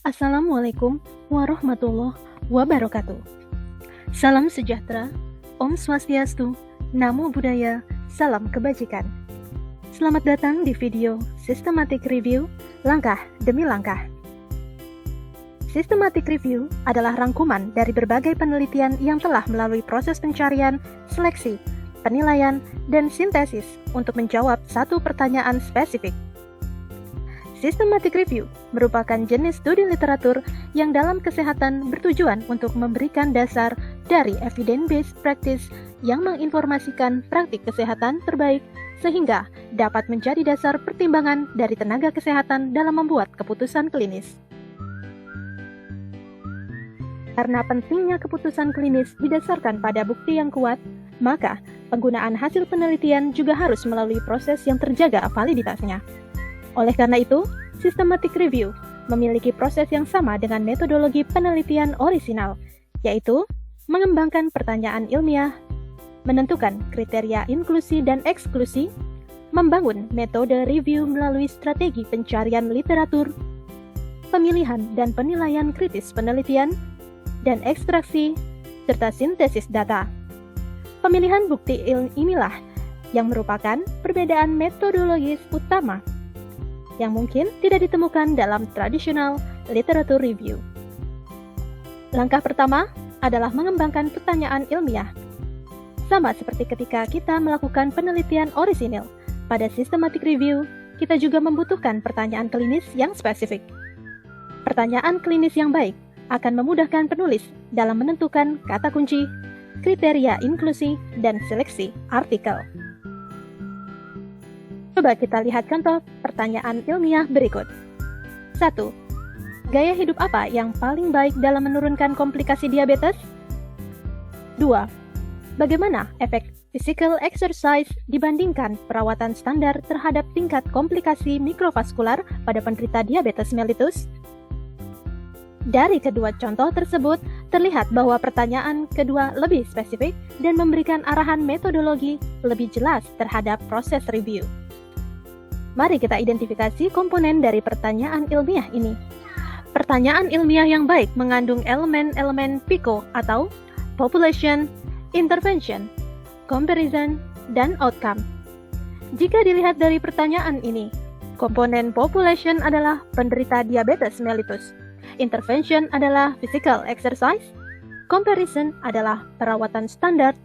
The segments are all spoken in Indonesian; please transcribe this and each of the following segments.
Assalamualaikum warahmatullahi wabarakatuh. Salam sejahtera, Om Swastiastu, Namo Buddhaya, Salam Kebajikan. Selamat datang di video Systematic Review Langkah Demi Langkah. Systematic Review adalah rangkuman dari berbagai penelitian yang telah melalui proses pencarian, seleksi, penilaian, dan sintesis untuk menjawab satu pertanyaan spesifik. Systematic Review merupakan jenis studi literatur yang dalam kesehatan bertujuan untuk memberikan dasar dari evidence-based practice yang menginformasikan praktik kesehatan terbaik sehingga dapat menjadi dasar pertimbangan dari tenaga kesehatan dalam membuat keputusan klinis. Karena pentingnya keputusan klinis didasarkan pada bukti yang kuat, maka penggunaan hasil penelitian juga harus melalui proses yang terjaga validitasnya. Oleh karena itu, Systematic Review memiliki proses yang sama dengan metodologi penelitian orisinal, yaitu mengembangkan pertanyaan ilmiah, menentukan kriteria inklusi dan eksklusi, membangun metode review melalui strategi pencarian literatur, pemilihan dan penilaian kritis penelitian, dan ekstraksi, serta sintesis data. Pemilihan bukti inilah yang merupakan perbedaan metodologis utama yang mungkin tidak ditemukan dalam tradisional literatur review. Langkah pertama adalah mengembangkan pertanyaan ilmiah. Sama seperti ketika kita melakukan penelitian orisinil, pada systematic review, kita juga membutuhkan pertanyaan klinis yang spesifik. Pertanyaan klinis yang baik akan memudahkan penulis dalam menentukan kata kunci, kriteria inklusi, dan seleksi artikel. Coba kita lihat contoh pertanyaan ilmiah berikut. 1. Gaya hidup apa yang paling baik dalam menurunkan komplikasi diabetes? 2. Bagaimana efek physical exercise dibandingkan perawatan standar terhadap tingkat komplikasi mikrovaskular pada penderita diabetes mellitus? Dari kedua contoh tersebut, terlihat bahwa pertanyaan kedua lebih spesifik dan memberikan arahan metodologi lebih jelas terhadap proses review. Mari kita identifikasi komponen dari pertanyaan ilmiah ini. Pertanyaan ilmiah yang baik mengandung elemen-elemen PICO atau Population, Intervention, Comparison, dan Outcome. Jika dilihat dari pertanyaan ini, komponen Population adalah penderita diabetes mellitus, Intervention adalah physical exercise, Comparison adalah perawatan standar,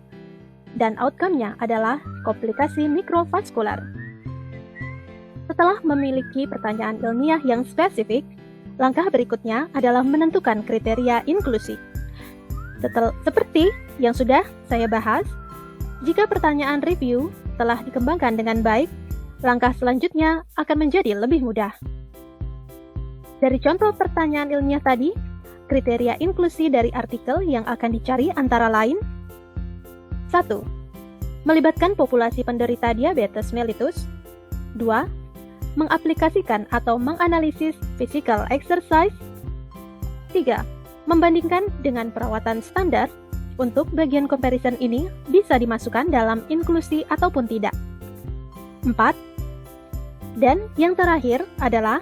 dan outcome-nya adalah komplikasi mikrovaskular. Setelah memiliki pertanyaan ilmiah yang spesifik, langkah berikutnya adalah menentukan kriteria inklusi. Seperti yang sudah saya bahas, jika pertanyaan review telah dikembangkan dengan baik, langkah selanjutnya akan menjadi lebih mudah. Dari contoh pertanyaan ilmiah tadi, kriteria inklusi dari artikel yang akan dicari antara lain: 1. Melibatkan populasi penderita diabetes mellitus. 2. Mengaplikasikan atau menganalisis physical exercise. 3. Membandingkan dengan perawatan standar. Untuk bagian comparison ini bisa dimasukkan dalam inklusi ataupun tidak. 4. Dan yang terakhir adalah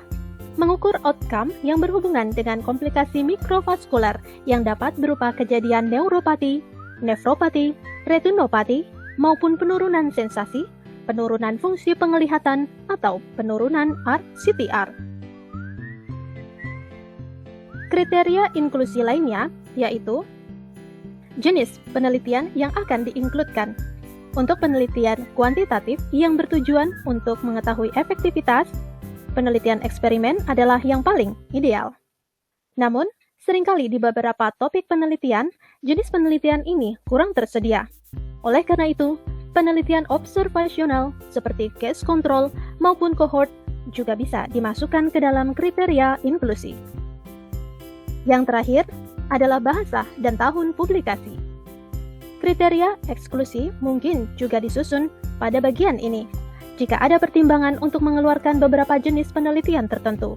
mengukur outcome yang berhubungan dengan komplikasi mikrovaskular yang dapat berupa kejadian neuropati, nefropati, retinopati, maupun penurunan sensasi, penurunan fungsi penglihatan, atau penurunan CTR. Kriteria inklusi lainnya yaitu jenis penelitian yang akan diinkludkan. Untuk penelitian kuantitatif yang bertujuan untuk mengetahui efektivitas, penelitian eksperimen adalah yang paling ideal. Namun, seringkali di beberapa topik penelitian, jenis penelitian ini kurang tersedia. Oleh karena itu, penelitian observasional seperti case control maupun cohort juga bisa dimasukkan ke dalam kriteria inklusi. Yang terakhir adalah bahasa dan tahun publikasi. Kriteria eksklusi mungkin juga disusun pada bagian ini, jika ada pertimbangan untuk mengeluarkan beberapa jenis penelitian tertentu.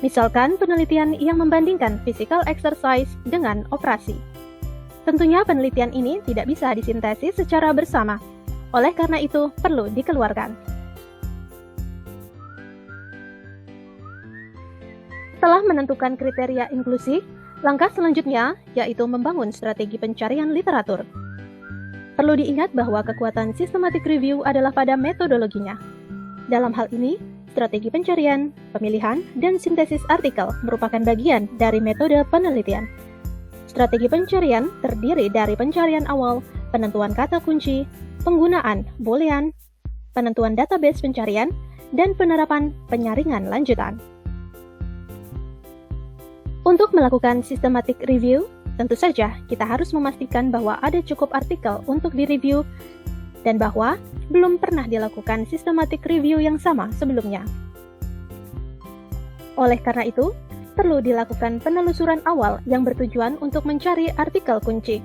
Misalkan penelitian yang membandingkan physical exercise dengan operasi. Tentunya penelitian ini tidak bisa disintesis secara bersama. Oleh karena itu, perlu dikeluarkan. Setelah menentukan kriteria inklusi, langkah selanjutnya yaitu membangun strategi pencarian literatur. Perlu diingat bahwa kekuatan systematic review adalah pada metodologinya. Dalam hal ini, strategi pencarian, pemilihan, dan sintesis artikel merupakan bagian dari metode penelitian. Strategi pencarian terdiri dari pencarian awal, penentuan kata kunci, penggunaan boolean, penentuan database pencarian, dan penerapan penyaringan lanjutan. Untuk melakukan systematic review, tentu saja kita harus memastikan bahwa ada cukup artikel untuk direview dan bahwa belum pernah dilakukan systematic review yang sama sebelumnya. Oleh karena itu, perlu dilakukan penelusuran awal yang bertujuan untuk mencari artikel kunci,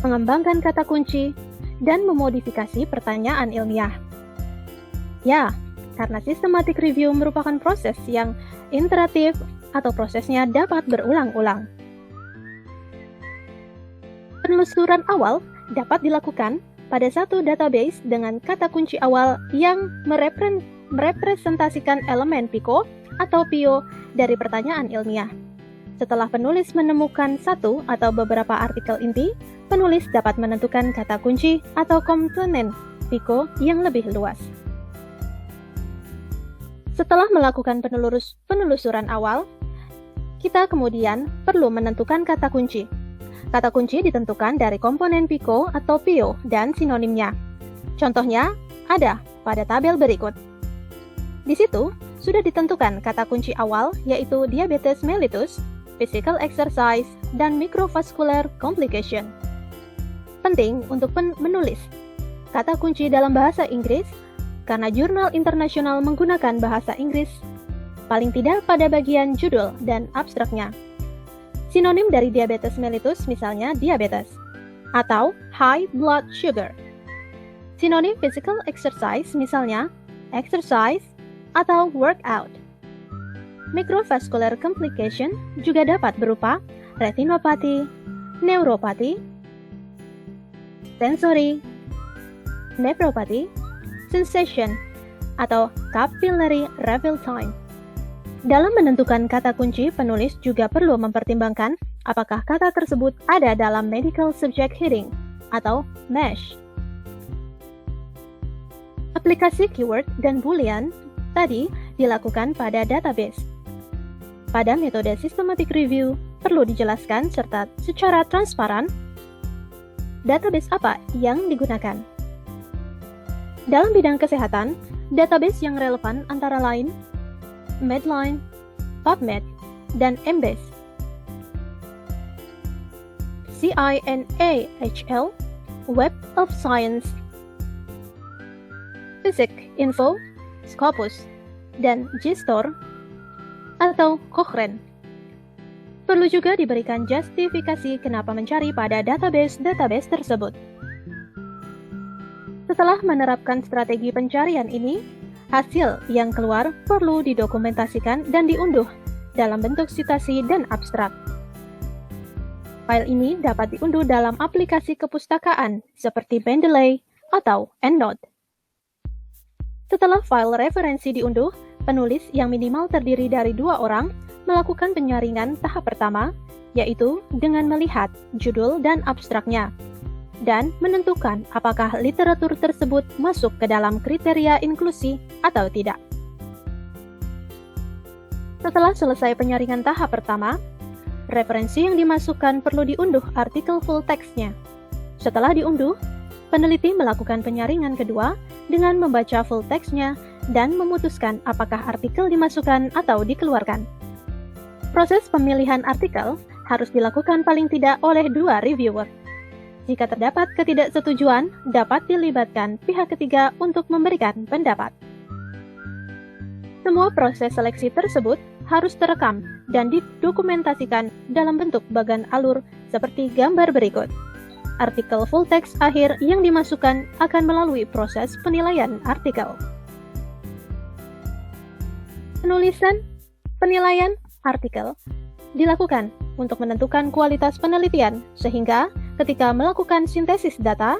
mengembangkan kata kunci, dan memodifikasi pertanyaan ilmiah. Ya, karena systematic review merupakan proses yang iteratif atau prosesnya dapat berulang-ulang. Penelusuran awal dapat dilakukan pada satu database dengan kata kunci awal yang merepresentasikan elemen PICO atau PIO dari pertanyaan ilmiah. Setelah penulis menemukan satu atau beberapa artikel inti, penulis dapat menentukan kata kunci atau komponen PICO yang lebih luas. Setelah melakukan penelusuran awal, kita kemudian perlu menentukan kata kunci. Kata kunci ditentukan dari komponen PICO atau PIO dan sinonimnya. Contohnya ada pada tabel berikut. Di situ sudah ditentukan kata kunci awal yaitu diabetes mellitus, physical exercise, dan microvascular complication. Penting untuk menulis kata kunci dalam bahasa Inggris karena jurnal internasional menggunakan bahasa Inggris, paling tidak pada bagian judul dan abstraknya. Sinonim dari diabetes mellitus misalnya diabetes atau high blood sugar. Sinonim physical exercise misalnya exercise atau workout. Microvascular complication juga dapat berupa retinopati, neuropati, sensory, nephropathy, sensation, atau capillary refill time. Dalam menentukan kata kunci, penulis juga perlu mempertimbangkan apakah kata tersebut ada dalam medical subject heading atau MESH. Aplikasi keyword dan boolean tadi dilakukan pada database. Pada metode systematic review, perlu dijelaskan secara transparan database apa yang digunakan. Dalam bidang kesehatan, database yang relevan antara lain Medline, PubMed, dan Embase. CINAHL, Web of Science, PhysicInfo, Scopus, dan JSTOR atau Cochrane. Perlu juga diberikan justifikasi kenapa mencari pada database tersebut. Setelah menerapkan strategi pencarian ini, hasil yang keluar perlu didokumentasikan dan diunduh dalam bentuk sitasi dan abstrak. File ini dapat diunduh dalam aplikasi kepustakaan seperti Mendeley atau EndNote. Setelah file referensi diunduh, penulis yang minimal terdiri dari 2 orang melakukan penyaringan tahap pertama, yaitu dengan melihat judul dan abstraknya, dan menentukan apakah literatur tersebut masuk ke dalam kriteria inklusi atau tidak. Setelah selesai penyaringan tahap pertama, referensi yang dimasukkan perlu diunduh artikel full text-nya. Setelah diunduh, peneliti melakukan penyaringan kedua dengan membaca full text-nya dan memutuskan apakah artikel dimasukkan atau dikeluarkan. Proses pemilihan artikel harus dilakukan paling tidak oleh 2 reviewer. Jika terdapat ketidaksetujuan, dapat dilibatkan pihak ketiga untuk memberikan pendapat. Semua proses seleksi tersebut harus terekam dan didokumentasikan dalam bentuk bagan alur seperti gambar berikut. Artikel full text akhir yang dimasukkan akan melalui proses penilaian artikel. Penilaian artikel dilakukan untuk menentukan kualitas penelitian sehingga ketika melakukan sintesis data,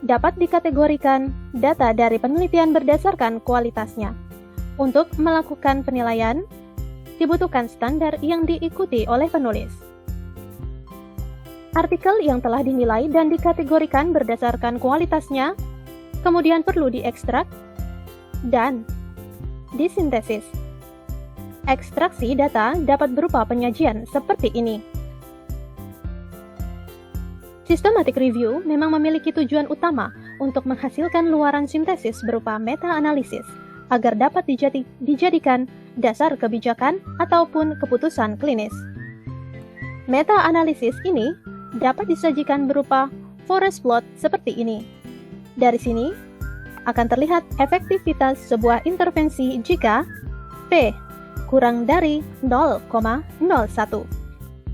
dapat dikategorikan data dari penelitian berdasarkan kualitasnya. Untuk melakukan penilaian, dibutuhkan standar yang diikuti oleh penulis. Artikel yang telah dinilai dan dikategorikan berdasarkan kualitasnya, kemudian perlu diekstrak dan disintesis. Ekstraksi data dapat berupa penyajian seperti ini. Systematic review memang memiliki tujuan utama untuk menghasilkan luaran sintesis berupa meta-analisis agar dapat dijadikan dasar kebijakan ataupun keputusan klinis. Meta-analisis ini dapat disajikan berupa forest plot seperti ini. Dari sini akan terlihat efektivitas sebuah intervensi jika P kurang dari 0,01.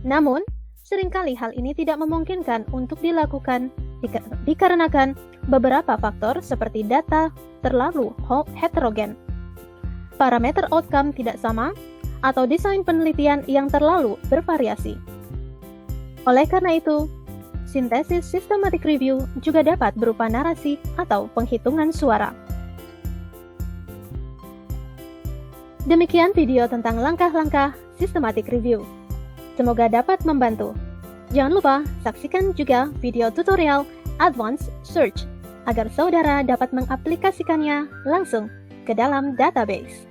Namun, seringkali hal ini tidak memungkinkan untuk dilakukan dikarenakan beberapa faktor seperti data terlalu heterogen, parameter outcome tidak sama, atau desain penelitian yang terlalu bervariasi. Oleh karena itu, sintesis systematic review juga dapat berupa narasi atau penghitungan suara. Demikian video tentang langkah-langkah systematic review. Semoga dapat membantu. Jangan lupa saksikan juga video tutorial Advanced Search agar saudara dapat mengaplikasikannya langsung ke dalam database.